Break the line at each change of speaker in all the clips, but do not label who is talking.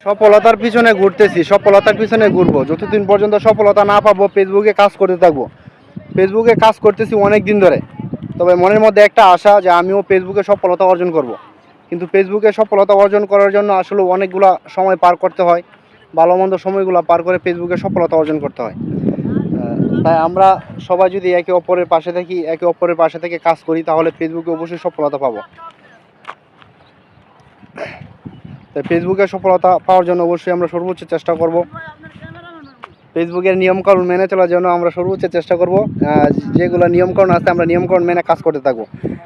সফলতার পিছনে ঘুরতেছি, সফলতার পিছনে ঘুরবো যতদিন পর্যন্ত সফলতা না পাবো। ফেসবুকে কাজ করতে থাকবো, ফেসবুকে কাজ করতেছি অনেক দিন ধরে। তবে মনের মধ্যে একটা আশা যে আমিও ফেসবুকে সফলতা অর্জন করব। কিন্তু ফেসবুকে সফলতা অর্জন করার জন্য আসলে অনেকগুলা সময় পার করতে হয়, ভালো মন্দ সময়গুলো পার করে ফেসবুকে সফলতা অর্জন করতে হয়। তাই আমরা সবাই যদি একে অপরের পাশে থাকি, একে অপরের পাশে থেকে কাজ করি, তাহলে ফেসবুকে অবশ্যই সফলতা পাবো। তাই ফেসবুকে সফলতা পাওয়ার জন্য অবশ্যই আমরা সর্বোচ্চ চেষ্টা করব। ফেসবুকের নিয়মকানুন মেনে চলার জন্য আমরা সর্বোচ্চ চেষ্টা করব। যেগুলো নিয়মকানুন আছে আমরা নিয়মকানুন মেনে কাজ করতে থাকবো।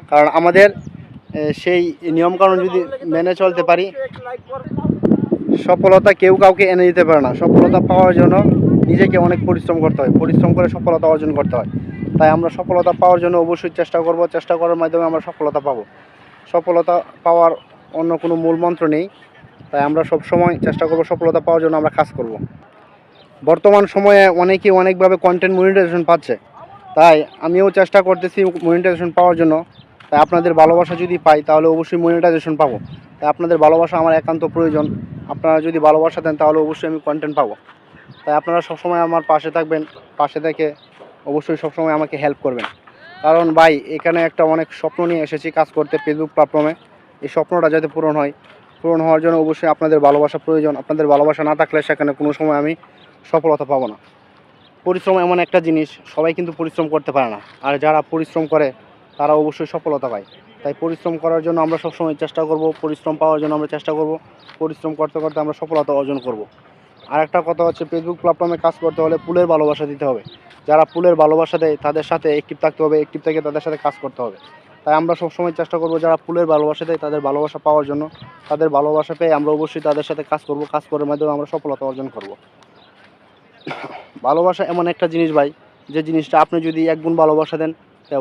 কারণ আমাদের সেই নিয়মকানুন যদি মেনে চলতে পারি, সফলতা কেউ কাউকে এনে দিতে পারে না। সফলতা পাওয়ার জন্য নিজেকে অনেক পরিশ্রম করতে হয়, পরিশ্রম করে সফলতা অর্জন করতে হয়। তাই আমরা সফলতা পাওয়ার জন্য অবশ্যই চেষ্টা করব, চেষ্টা করার মাধ্যমে আমরা সফলতা পাবো। সফলতা পাওয়ার অন্য কোনো মূল মন্ত্র নেই। তাই আমরা সব সময় চেষ্টা করব সফলতা পাওয়ার জন্য আমরা কাজ করব। বর্তমান সময়ে অনেকেই অনেকভাবে কন্টেন্ট মনিটাইজেশন পাচ্ছে, তাই আমিও চেষ্টা করতেছি মনিটাইজেশন পাওয়ার জন্য। তাই আপনাদের ভালোবাসা যদি পাই তাহলে অবশ্যই মনিটাইজেশন পাবো। তাই আপনাদের ভালোবাসা আমার একান্ত প্রয়োজন। আপনারা যদি ভালোবাসা দেন তাহলে অবশ্যই আমি কন্টেন্ট পাবো। তাই আপনারা সবসময় আমার পাশে থাকবেন, পাশে থেকে অবশ্যই সবসময় আমাকে হেল্প করবেন। কারণ ভাই, এখানে একটা অনেক স্বপ্ন নিয়ে এসেছি কাজ করতে ফেসবুক প্ল্যাটফর্মে। এই স্বপ্নটা যাতে পূরণ হয়, পূরণ হওয়ার জন্য অবশ্যই আপনাদের ভালোবাসা প্রয়োজন। আপনাদের ভালোবাসা না থাকলে সেখানে কোনো সময় আমি সফলতা পাবো না। পরিশ্রম এমন একটা জিনিস, সবাই কিন্তু পরিশ্রম করতে পারে না, আর যারা পরিশ্রম করে তারা অবশ্যই সফলতা পায়। তাই পরিশ্রম করার জন্য আমরা সবসময় চেষ্টা করব, পরিশ্রম পাওয়ার জন্য আমরা চেষ্টা করব। পরিশ্রম করতে করতে আমরা সফলতা অর্জন করব। আর একটা কথা হচ্ছে, ফেসবুক প্ল্যাটফর্মে কাজ করতে হলে পুলের ভালোবাসা দিতে হবে। যারা পুলের ভালোবাসা দেয় তাদের সাথে অ্যাক্টিভ থাকতে হবে, অ্যাক্টিভ থেকে তাদের সাথে কাজ করতে হবে। তাই আমরা সবসময় চেষ্টা করব যারা পুলের ভালোবাসা দেয় তাদের ভালোবাসা পাওয়ার জন্য। তাদের ভালোবাসা পেয়ে আমরা অবশ্যই তাদের সাথে কাজ করব, কাজ করার মাধ্যমে আমরা সফলতা অর্জন করব। ভালোবাসা এমন একটা জিনিস ভাই, যে জিনিসটা আপনি যদি 1 গুণ ভালোবাসা দেন,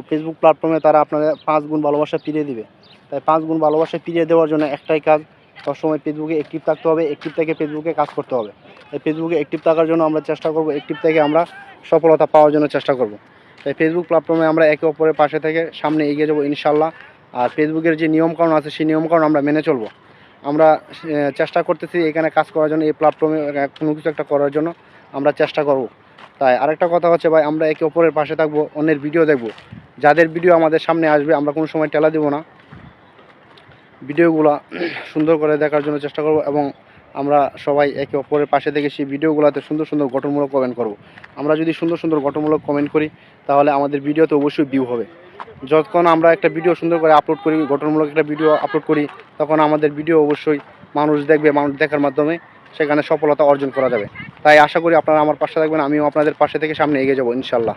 ফেসবুক প্ল্যাটফর্মে তারা আপনাদের 5 গুণ ভালোবাসা ফিরিয়ে দিবে। তাই 5 গুণ ভালোবাসা ফিরিয়ে দেওয়ার জন্য একটাই কাজ, সবসময় ফেসবুকে অ্যাক্টিভ থাকতে হবে, অ্যাক্টিভ থেকে ফেসবুকে কাজ করতে হবে। তাই ফেসবুকে অ্যাক্টিভ থাকার জন্য আমরা চেষ্টা করব, অ্যাক্টিভ থেকে আমরা সফলতা পাওয়ার জন্য চেষ্টা করব। তাই ফেসবুক প্ল্যাটফর্মে আমরা একে অপরের পাশে থেকে সামনে এগিয়ে যাবো ইনশাল্লাহ। আর ফেসবুকের যে নিয়মকানুন আছে সেই নিয়মকানুন আমরা মেনে চলবো। আমরা চেষ্টা করতেছি এখানে কাজ করার জন্য, এই প্ল্যাটফর্মে কোনো কিছু একটা করার জন্য আমরা চেষ্টা করব। তাই আরেকটা কথা হচ্ছে ভাই, আমরা একে অপরের পাশে থাকবো, অন্যের ভিডিও দেখব। যাদের ভিডিও আমাদের সামনে আসবে আমরা কোনো সময় টেলা দেবো না, ভিডিওগুলো সুন্দর করে দেখার জন্য চেষ্টা করব। এবং আমরা সবাই একে অপরের পাশে থেকে সেই ভিডিওগুলোতে সুন্দর সুন্দর গঠনমূলক কমেন্ট করব। আমরা যদি সুন্দর সুন্দর গঠনমূলক কমেন্ট করি তাহলে আমাদের ভিডিওতে অবশ্যই ভিউ হবে। যতক্ষণ আমরা একটা ভিডিও সুন্দর করে আপলোড করি, গঠনমূলক একটা ভিডিও আপলোড করি, তখন আমাদের ভিডিও অবশ্যই মানুষ দেখবে, মানুষ দেখার মাধ্যমে সেখানে সফলতা অর্জন করা যাবে। তাই আশা করি আপনারা আমার পাশে থাকবেন, আমিও আপনাদের পাশে থেকে সামনে এগিয়ে যাব ইনশাল্লাহ।